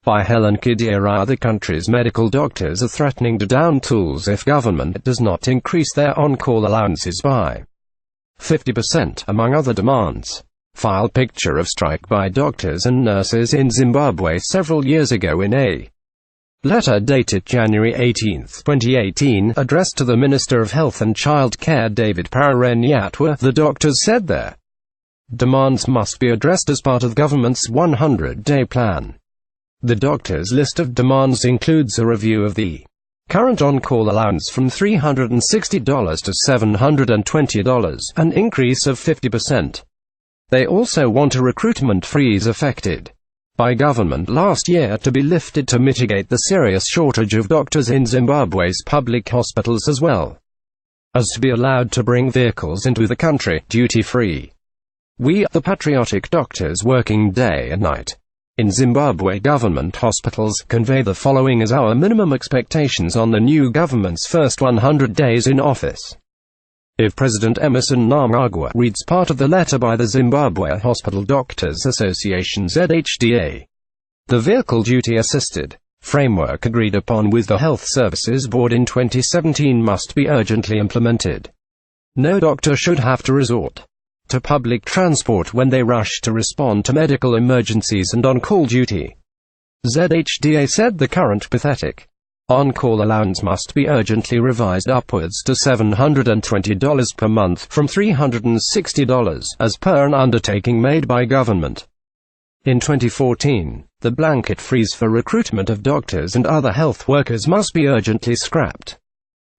by Helen Kidira. The country's medical doctors are threatening to down tools if government does not increase their on-call allowances by 50%, among other demands. File picture of strike by doctors and nurses in Zimbabwe several years ago in a letter dated January 18, 2018, addressed to the Minister of Health and Child Care David Pararenyatwa. The doctors said their demands must be addressed as part of government's 100-day plan. The doctors' list of demands includes a review of the current on-call allowance from $360 to $720, an increase of 50%. They also want a recruitment freeze effected by government last year to be lifted to mitigate the serious shortage of doctors in Zimbabwe's public hospitals, as well as to be allowed to bring vehicles into the country duty-free. We, the patriotic doctors working day and night in Zimbabwe government hospitals, convey the following as our minimum expectations on the new government's first 100 days in office. If President Emerson Mnangagwa reads part of the letter by the Zimbabwe Hospital Doctors Association (ZHDA), the vehicle duty-assisted framework agreed upon with the Health Services Board in 2017 must be urgently implemented. No doctor should have to resort to public transport when they rush to respond to medical emergencies and on-call duty. ZHDA said the current pathetic on-call allowance must be urgently revised upwards to $720 per month from $360, as per an undertaking made by government. In 2014, the blanket freeze for recruitment of doctors and other health workers must be urgently scrapped.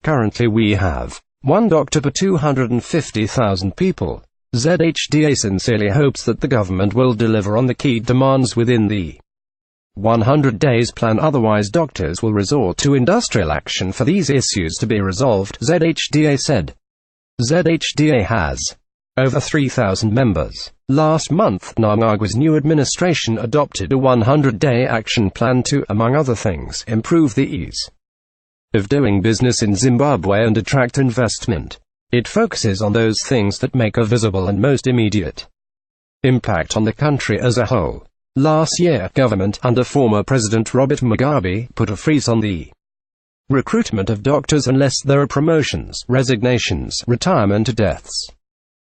Currently we have one doctor per 250,000 people. ZHDA sincerely hopes that the government will deliver on the key demands within the 100 days plan, otherwise doctors will resort to industrial action for these issues to be resolved, ZHDA said. ZHDA has over 3,000 members. Last month, Mnangagwa's new administration adopted a 100-day action plan to, among other things, improve the ease of doing business in Zimbabwe and attract investment. It focuses on those things that make a visible and most immediate impact on the country as a whole. Last year, government, under former President Robert Mugabe, put a freeze on the recruitment of doctors unless there are promotions, resignations, retirement or deaths.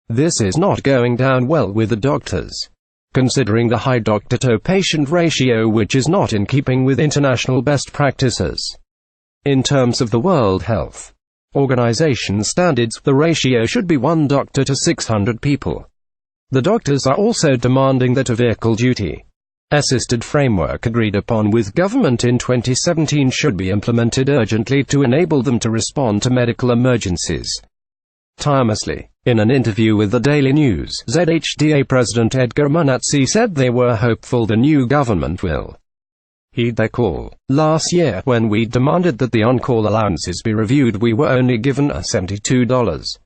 This is not going down well with the doctors, considering the high doctor-to-patient ratio, which is not in keeping with international best practices. In terms of the World Health Organization standards, the ratio should be 1 doctor to 600 people. The doctors are also demanding that a vehicle duty assisted framework agreed upon with government in 2017 should be implemented urgently to enable them to respond to medical emergencies tirelessly. In an interview with the Daily News, ZHDA President Edgar Munatsi said they were hopeful the new government will heed their call. Last year, when we demanded that the on-call allowances be reviewed, we were only given a $72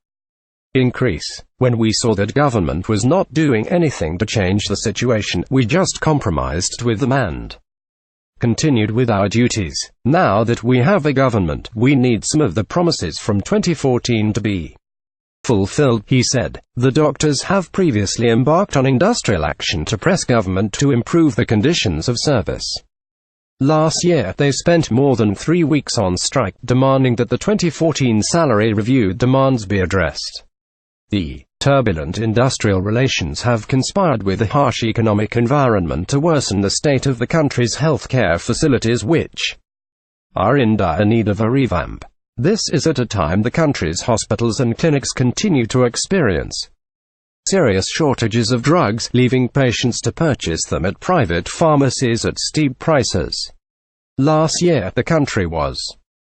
increase. When we saw that government was not doing anything to change the situation, we just compromised with them and continued with our duties. Now that we have a government, we need some of the promises from 2014 to be fulfilled, he said. The doctors have previously embarked on industrial action to press government to improve the conditions of service. Last year, they spent more than 3 weeks on strike, demanding that the 2014 salary review demands be addressed. The turbulent industrial relations have conspired with a harsh economic environment to worsen the state of the country's healthcare facilities, which are in dire need of a revamp. This is at a time the country's hospitals and clinics continue to experience serious shortages of drugs, leaving patients to purchase them at private pharmacies at steep prices. Last year, the country was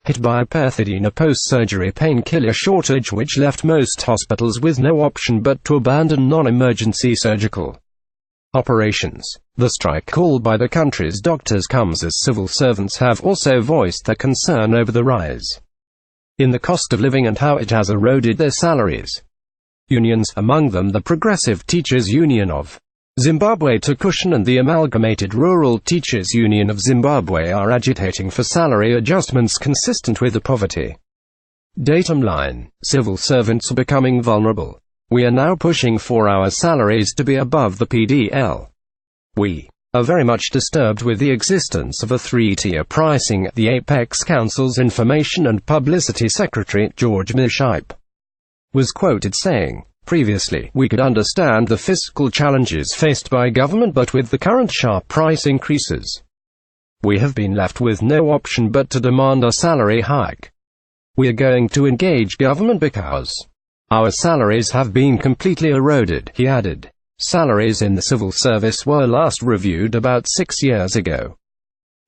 hit by a pethidine, a post-surgery painkiller shortage which left most hospitals with no option but to abandon non-emergency surgical operations. The strike called by the country's doctors comes as civil servants have also voiced their concern over the rise in the cost of living and how it has eroded their salaries. Unions, among them the Progressive Teachers Union of Zimbabwe TUCUSHN and the Amalgamated Rural Teachers Union of Zimbabwe, are agitating for salary adjustments consistent with the poverty datum line. Civil servants are becoming vulnerable. We are now pushing for our salaries to be above the PDL. We are very much disturbed with the existence of a three-tier pricing. The Apex Council's Information and Publicity Secretary, George Mishipe, was quoted saying, "Previously, we could understand the fiscal challenges faced by government, but with the current sharp price increases, we have been left with no option but to demand a salary hike. We are going to engage government because our salaries have been completely eroded," he added. Salaries in the civil service were last reviewed about 6 years ago,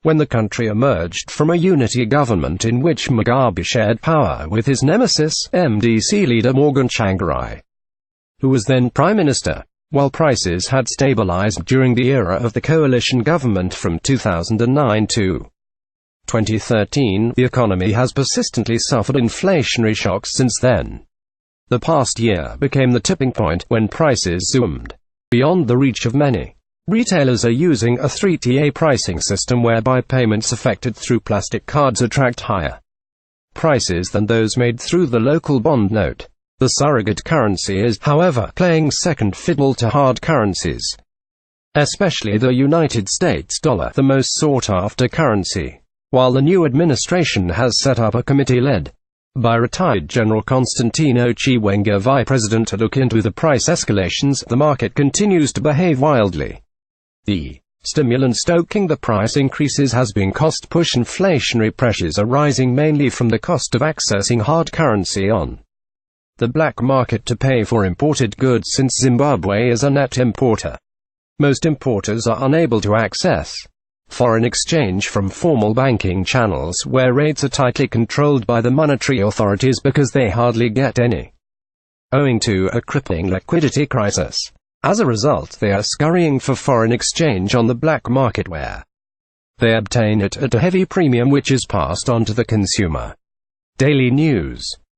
when the country emerged from a unity government in which Mugabe shared power with his nemesis, MDC leader Morgan Tsvangirai, who was then Prime Minister. While prices had stabilized during the era of the coalition government from 2009 to 2013, the economy has persistently suffered inflationary shocks since then. The past year became the tipping point, when prices zoomed beyond the reach of many. Retailers are using a three-tier pricing system whereby payments effected through plastic cards attract higher prices than those made through the local bond note. The surrogate currency is, however, playing second fiddle to hard currencies, especially the United States dollar, the most sought-after currency. While the new administration has set up a committee led by retired General Constantino Chiwenga Vice President to look into the price escalations, the market continues to behave wildly. The stimulant stoking the price increases has been cost-push. Inflationary pressures are rising mainly from the cost of accessing hard currency on the black market to pay for imported goods, since Zimbabwe is a net importer. Most importers are unable to access foreign exchange from formal banking channels, where rates are tightly controlled by the monetary authorities because they hardly get any, owing to a crippling liquidity crisis. As a result, they are scurrying for foreign exchange on the black market, where they obtain it at a heavy premium which is passed on to the consumer. Daily News.